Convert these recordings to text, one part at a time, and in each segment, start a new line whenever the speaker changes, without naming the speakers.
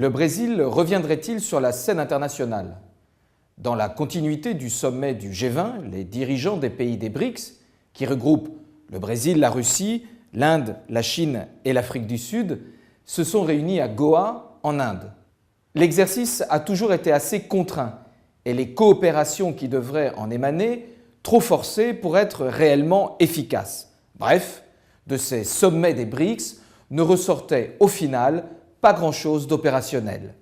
le Brésil reviendrait-il sur la scène internationale? Dans la continuité du sommet du G20, les dirigeants des pays des BRICS, qui regroupent le Brésil, la Russie, l'Inde, la Chine et l'Afrique du Sud, se sont réunis à Goa, en Inde. L'exercice a toujours été assez contraint et les coopérations qui devraient en émaner trop forcées pour être réellement efficaces. Bref, de ces sommets des BRICS ne ressortait au final pas grand-chose d'opérationnel.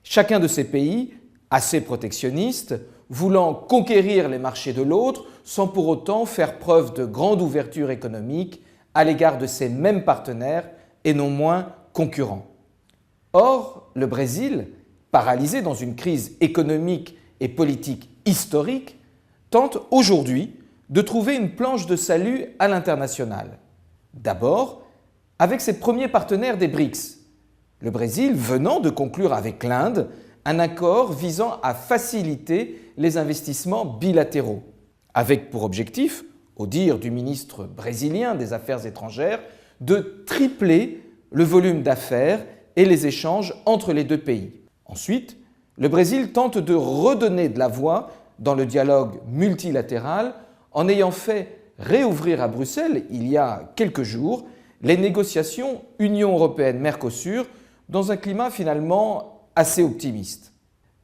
Chacun de ces pays, assez protectionnistes, voulant conquérir les marchés de l'autre sans pour autant faire preuve de grande ouverture économique à l'égard de ses mêmes partenaires et non moins concurrents. Or, le Brésil, paralysé dans une crise économique et politique historique, tente aujourd'hui de trouver une planche de salut à l'international. D'abord, avec ses premiers partenaires des BRICS, le Brésil venant de conclure avec l'Inde un accord visant à faciliter les investissements bilatéraux, avec pour objectif, au dire du ministre brésilien des Affaires étrangères, de tripler le volume d'affaires et les échanges entre les deux pays. Ensuite, le Brésil tente de redonner de la voix dans le dialogue multilatéral en ayant fait réouvrir à Bruxelles, il y a quelques jours, les négociations Union européenne-Mercosur dans un climat finalement assez optimiste.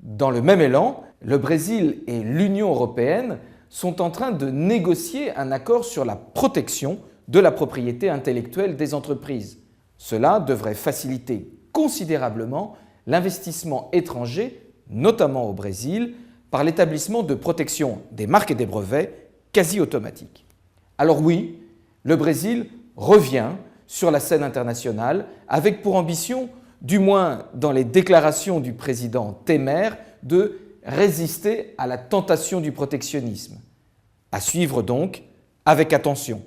Dans le même élan, le Brésil et l'Union européenne sont en train de négocier un accord sur la protection de la propriété intellectuelle des entreprises. Cela devrait faciliter considérablement l'investissement étranger, notamment au Brésil, par l'établissement de protection des marques et des brevets quasi automatiques. Alors oui, le Brésil revient sur la scène internationale avec pour ambition, du moins dans les déclarations du président Temer, de résister à la tentation du protectionnisme. À suivre donc avec attention.